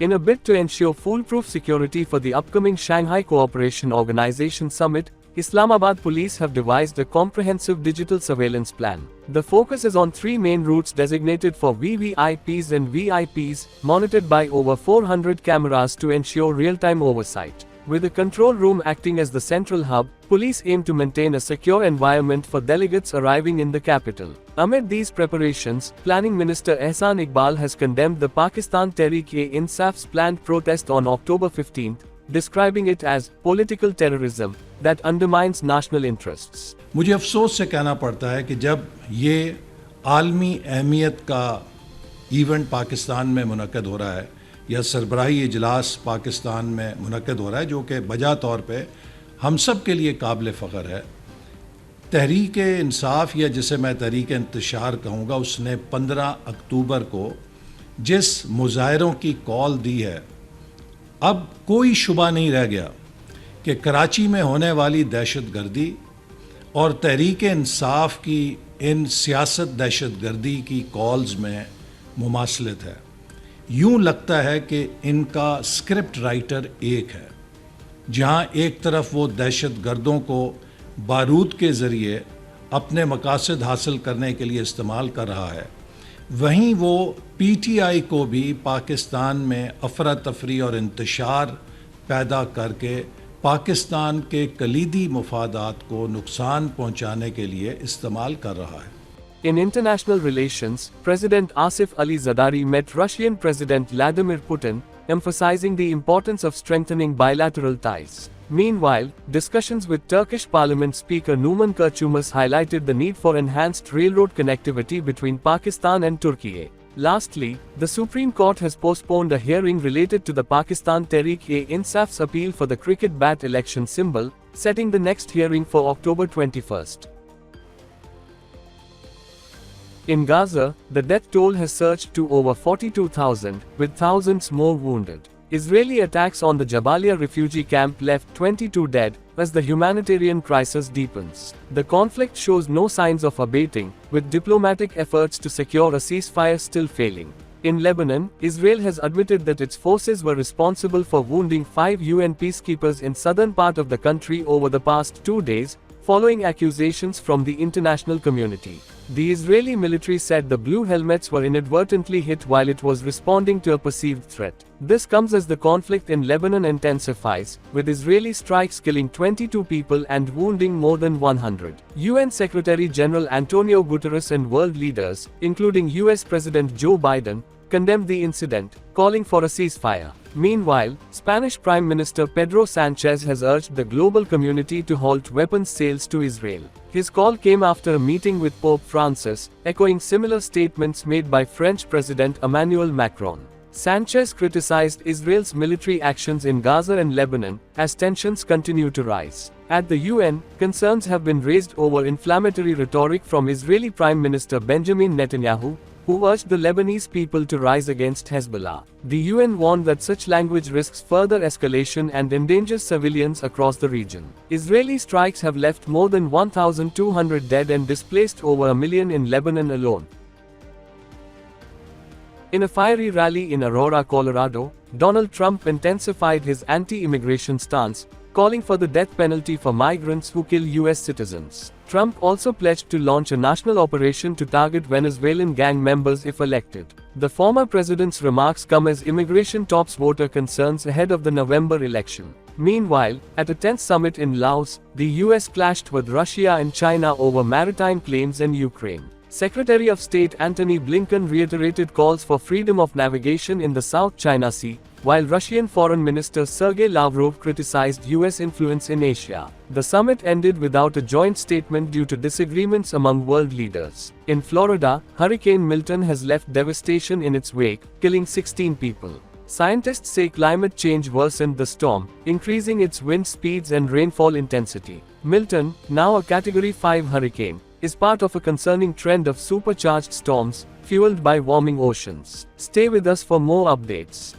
In a bid to ensure foolproof security for the upcoming Shanghai Cooperation Organization Summit, Islamabad police have devised a comprehensive digital surveillance plan. The focus is on three main routes designated for VVIPs and VIPs, monitored by over 400 cameras to ensure real-time oversight. With the control room acting as the central hub, police aim to maintain a secure environment for delegates arriving in the capital. Amid these preparations, Planning Minister Ehsan Iqbal has condemned the Pakistan Tehreek-e-Insaf's planned protest on October 15, describing it as political terrorism that undermines national interests. मुझे अफसोस से कहना पड़ता है कि जब ये आलमी अहमियत का इवेंट पाकिस्तान में मुनक़्क़द हो रहा है या सरबराही इजलास पाकिस्तान में मुनक़्क़द हो रहा है, जो कि बजा तौर पे हम सब के लिए काबिल फ़ख्र है, तहरीक इंसाफ या जिसे मैं तहरीक इंतशार कहूँगा, उसने 15 अक्टूबर को जिस मुजाहरों की कॉल दी है, अब कोई शुबा नहीं रह गया कि कराची में होने वाली दहशतगर्दी और तहरीक इंसाफ की इन सियासत दहशतगर्दी की कॉल्स में मुमासलत है। यूं लगता है कि इनका स्क्रिप्ट राइटर एक है। जहां एक तरफ वो दहशतगर्दों को बारूद के ज़रिए अपने मकासद हासिल करने के लिए इस्तेमाल कर रहा है, वहीं वो PTI को भी पाकिस्तान में अफरा तफरी और इंतशार पैदा करके पाकिस्तान के कलीदी मुफादात को नुकसान पहुंचाने के लिए इस्तेमाल कर रहा है। In international relations, President Asif Ali Zardari met Russian President Vladimir Putin, emphasizing the importance of strengthening bilateral ties. Meanwhile, discussions with Turkish Parliament Speaker Numan Kurtulmuş highlighted the need for enhanced railroad connectivity between Pakistan and Turkey. Lastly, the Supreme Court has postponed a hearing related to the Pakistan Tehreek-e-Insaf's appeal for the cricket bat election symbol, setting the next hearing for October 21. In Gaza, the death toll has surged to over 42,000, with thousands more wounded. Israeli attacks on the Jabalia refugee camp left 22 dead, as the humanitarian crisis deepens. The conflict shows no signs of abating, with diplomatic efforts to secure a ceasefire still failing. In Lebanon, Israel has admitted that its forces were responsible for wounding 5 UN peacekeepers in southern part of the country over the past 2 days, following accusations from the international community. The Israeli military said the blue helmets were inadvertently hit while it was responding to a perceived threat. This comes as the conflict in Lebanon intensifies, with Israeli strikes killing 22 people and wounding more than 100. UN Secretary General Antonio Guterres and world leaders, including US President Joe Biden, condemned the incident, calling for a ceasefire. Meanwhile, Spanish Prime Minister Pedro Sanchez has urged the global community to halt weapons sales to Israel. His call came after a meeting with Pope Francis, echoing similar statements made by French President Emmanuel Macron. Sanchez criticized Israel's military actions in Gaza and Lebanon, as tensions continue to rise. At the UN, concerns have been raised over inflammatory rhetoric from Israeli Prime Minister Benjamin Netanyahu, who urged the Lebanese people to rise against Hezbollah. The UN warned that such language risks further escalation and endangers civilians across the region. Israeli strikes have left more than 1,200 dead and displaced over 1 million in Lebanon alone. In a fiery rally in Aurora, Colorado, Donald Trump intensified his anti-immigration stance, calling for the death penalty for migrants who kill US citizens. Trump also pledged to launch a national operation to target Venezuelan gang members if elected. The former president's remarks come as immigration tops voter concerns ahead of the November election. Meanwhile, at a tense summit in Laos, the US clashed with Russia and China over maritime claims in Ukraine. Secretary of State Antony Blinken reiterated calls for freedom of navigation in the South China Sea, while Russian Foreign Minister Sergei Lavrov criticized US influence in Asia. The summit ended without a joint statement due to disagreements among world leaders. In Florida, Hurricane Milton has left devastation in its wake, killing 16 people. Scientists say climate change worsened the storm, increasing its wind speeds and rainfall intensity. Milton, now a Category 5 hurricane, is part of a concerning trend of supercharged storms, fueled by warming oceans. Stay with us for more updates.